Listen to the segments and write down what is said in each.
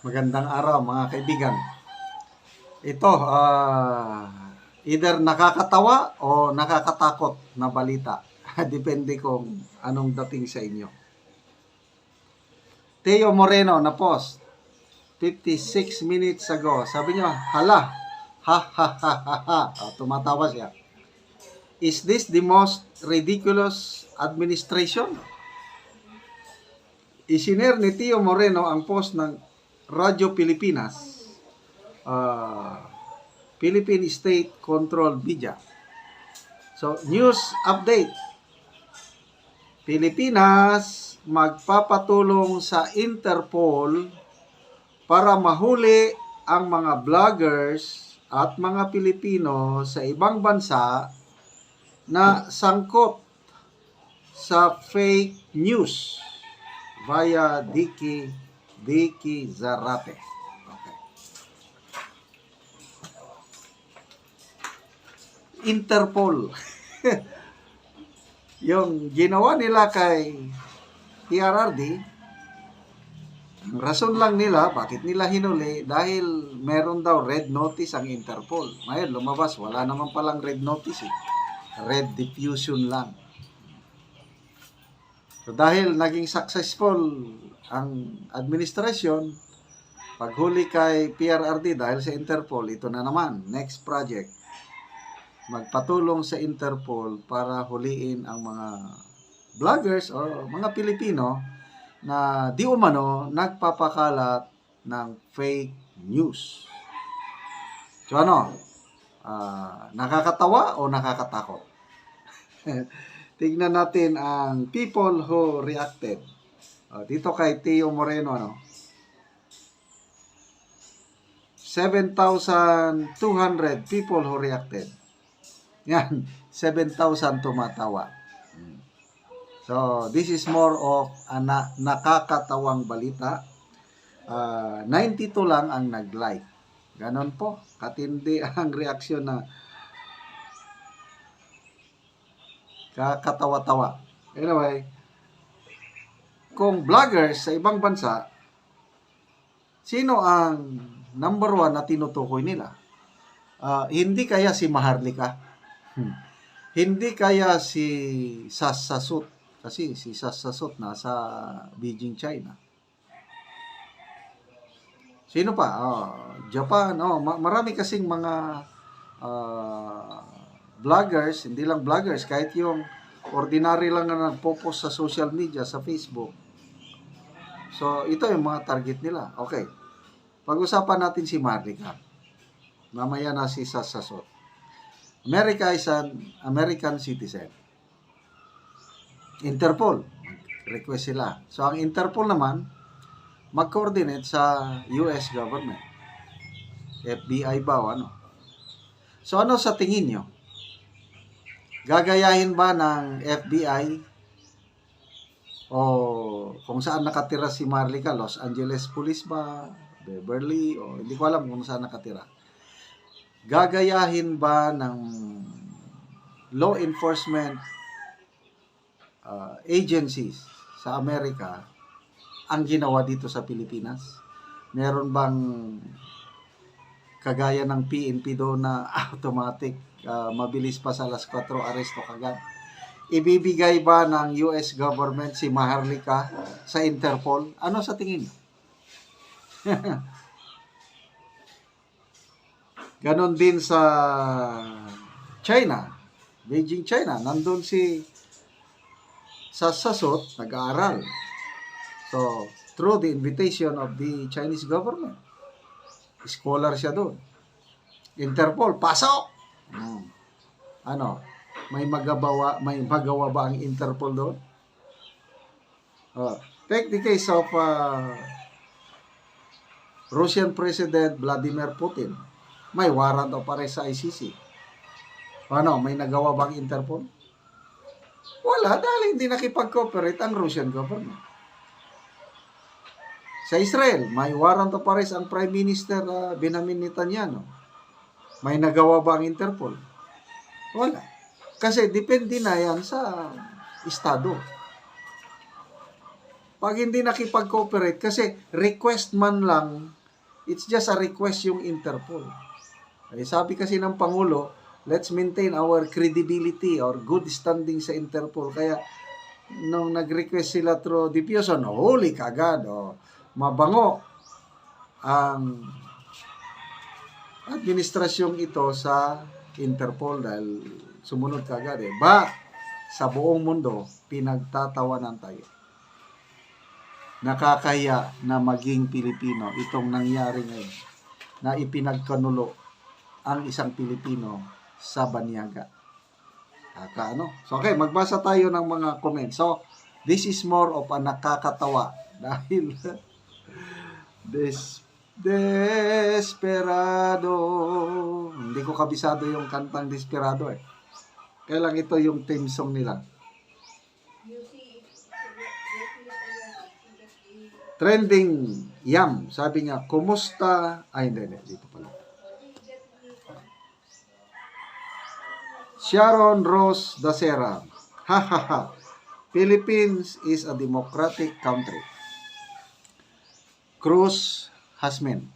Magandang araw mga kaibigan. Ito, either nakakatawa o nakakatakot na balita. Depende kung anong dating sa inyo. Teo Moreno na post 56 minutes ago. Sabi niya, hala, ha ha ha ha ha. Tumatawa siya. Is this the most ridiculous administration? Isiner ni Teo Moreno ang post ng Radyo Pilipinas, Philippine State Controlled Media. So, news update. Pilipinas magpapatulong sa Interpol para mahuli ang mga vloggers at mga Pilipino sa ibang bansa na sangkot sa fake news via Dicky Zarate. Okay. Interpol. Yung ginawa nila kay PRRD, ang rason lang nila, bakit nila hinuli, dahil meron daw red notice ang Interpol. Ngayon, lumabas, wala naman palang red notice eh. Red diffusion lang. So, dahil naging successful ang administrasyon, paghuli kay PRRD dahil sa Interpol, ito na naman, next project. Magpatulong sa Interpol para huliin ang mga vloggers o mga Pilipino na di umano nagpapakalat ng fake news. So ano, nakakatawa o nakakatakot? Tignan natin ang people who reacted. Dito kay Teo Moreno, 7,200 people who reacted. Yan, 7,000 tumatawa. So, this is more of nakakatawang balita. 92 lang ang nag-like. Ganon po, katindi ang reaksyon na kakatawa-tawa. Anyway, kung vloggers sa ibang bansa, sino ang number one na tinutukoy nila? Hindi kaya si Maharlika? Hindi kaya si Sassasut? Kasi si Sassasut nasa Beijing, China. Sino pa? Japan. Marami kasing mga vloggers, hindi lang vloggers, kahit yung ordinary lang na nagpo-post sa social media, sa Facebook. So, ito yung mga target nila. Okay. Pag-usapan natin si Maharlika. Mamaya na si Sassasut. America is an American citizen. Interpol. Request sila. So, ang Interpol naman, mag-coordinate sa US government. FBI ba o ano? So, ano sa tingin nyo? Gagayahin ba ng FBI o kung saan nakatira si Maharlika, Los Angeles Police ba, Beverly, o hindi ko alam kung saan nakatira. Gagayahin ba ng law enforcement agencies sa Amerika ang ginawa dito sa Pilipinas? Meron bang kagaya ng PNP doon na automatic, mabilis pa sa alas 4 aresto kagad? Ibibigay ba ng US government si Maharlika sa Interpol? Ano sa tingin? Ganon din sa China, Beijing, China. Nandun si Sassasut, nag-aaral. So, through the invitation of the Chinese government, scholar siya doon. Interpol, pasok! Ano? May magawa ba ang Interpol doon? Take the case of Russian President Vladimir Putin. May warrant of arrest sa ICC. Ano? May nagawa ba ang Interpol? Wala, dahil hindi nakipag-cooperate ang Russian government. Sa Israel, may warrant of arrest ang Prime Minister Benjamin Netanyahu. May nagawa ba ang Interpol? Wala. Kasi depende na yan sa Estado. Pag hindi nakipag-cooperate, kasi request man lang, it's just a request yung Interpol. Sabi kasi ng Pangulo, let's maintain our credibility or good standing sa Interpol. Kaya, nung nag-request sila through diffusion, huli kagad, mabango ang administrasyong ito sa Interpol dahil sumunod kagad But, sa buong mundo, pinagtatawanan tayo. Nakakahiya na maging Pilipino itong nangyari ngayon na ipinagkanulo ang isang Pilipino sa banyaga. So, okay, magbasa tayo ng mga comments. So, this is more of a nakakatawa dahil Desperado. Hindi ko kabisado yung kantang Desperado Kaya lang ito yung theme song nila. Trending Yam. Sabi niya, kumusta? Ay, hindi. Dito pala. Sharon Rose Dacera. Ha. Philippines is a democratic country. Cruz Hasmin.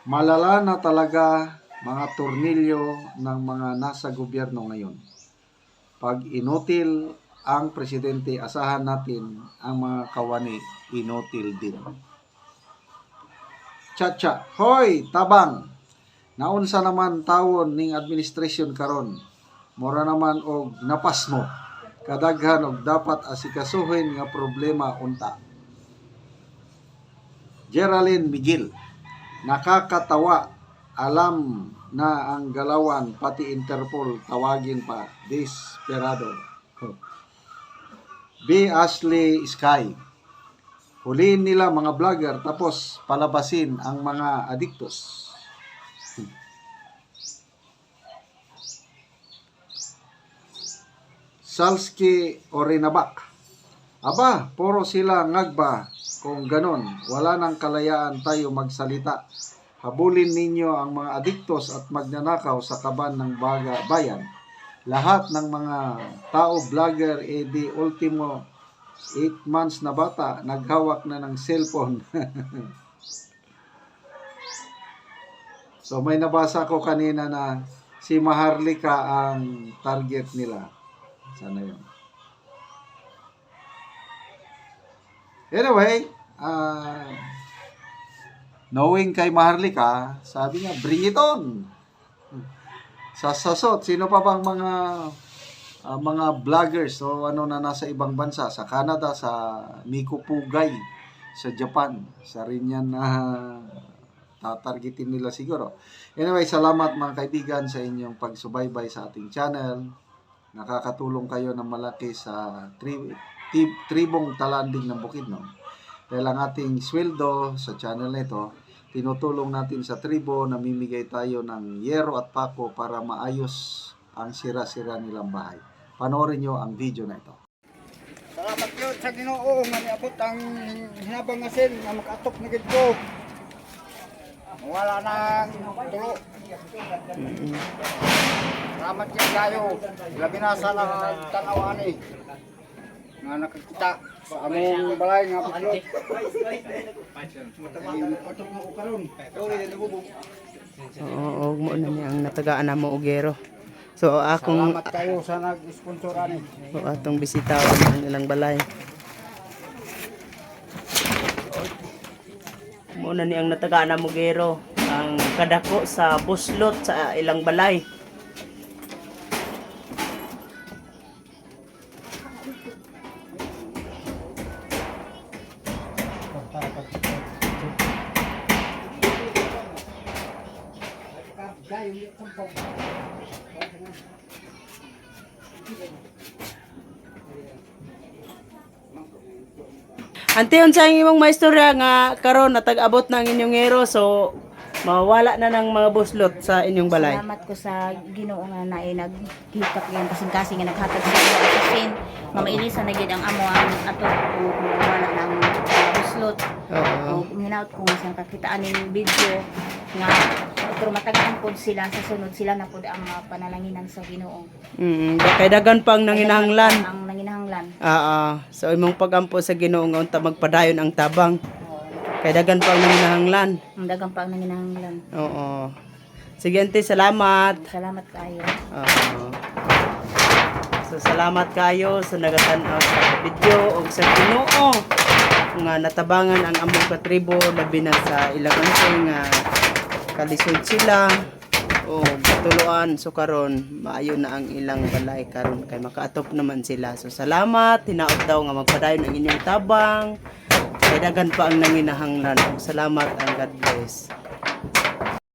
Malala na talaga mga tornilyo ng mga nasa gobyerno ngayon. Pag inutil ang presidente, asahan natin ang mga kawani inutil din. Chacha, hoy, tabang. Naunsa naman tawon ning administrasyon karon. Mura naman og napas mo. Kadaghan og dapat asikasuhin nga problema unta. Geraldine Miguel, nakakatawa, alam na ang galawan, pati Interpol, tawagin pa, Desperado. B. Ashley Sky, huliin nila mga vlogger, tapos palabasin ang mga adiktos. Salski Orinabak, aba, puro sila ngagba. Kung ganon, wala nang kalayaan tayo magsalita. Habulin ninyo ang mga adiktos at magnanakaw sa kaban ng bayan. Lahat ng mga tao vlogger, di ultimo 8 months na bata, naghawak na ng cellphone. So may nabasa ko kanina na si Maharlika ang target nila. Sana yun. Anyway, knowing kay Maharlika, sabi niya, bring it on. Sa sasot, sino pa bang mga vloggers o ano na nasa ibang bansa, sa Canada, sa Miko Pugay, sa Japan, sa rin yan na tatargetin nila siguro. Anyway, salamat mga kaibigan sa inyong pagsubaybay sa ating channel. Nakakatulong kayo ng malaki sa tribong talanding ng Bukidnon. Dahil ang ating sweldo sa channel nito, tinutulong natin sa tribo, namimigay tayo ng yero at pako para maayos ang sira-sira nilang bahay. Panoorin nyo ang video na ito. Salamat yun sa Ginoo nga niabot ang hinabang asin na makatok na gid ko. Wala nang tulo. Salamat yan kayo. Labi na sa tanaw ani nga nakakita sa among balay nga putlot. Patok mo karon. Oo, mo na niya ang natagaan na mo ugero. So akong salamat kayo sa nag-sponsor ani. so atong bisitawan ang ilang balay. Mo na ni ang natagaan na mo ugero ang kadako sa buslot sa ilang balay. Ante unsa ang imong maistorya nga karon natag-abot na ang inyong ngero so mawala na ng mga buslot sa inyong balay. Salamat ko sa Ginoo nga naay naghitak yan kasing-kasing nga naghatag sa mga asasin. Mama Elisa na gyud ang amo ang ato wala nang buslot. Oo. Minaut ko nga sa kakitaan ning video nga pero matagaan pod sila sa sunod sila na pod ang panalanginan sa Ginoo. Kay dagan pang nanginahanglan. Ang nanginahanglan. So imong pagampo sa Ginoo nga unta magpadayon ang tabang. Kay dagan pang nanginahanglan. Ang dagang pa ang nanginahanglan. Oo. Sige, ante, salamat. Salamat kayo. Oo. So salamat kayo sa nagatanaw sa video o sa Ginoo nga natabangan ang among katribo labi na sa ilang nga kalisod sila o tuluan so karon maayo na ang ilang balay karon kay makaatop naman sila. So salamat, tinaot daw nga magpadayon ang inyong tabang kay daghan pa ang nanginahanglan. Salamat and God bless.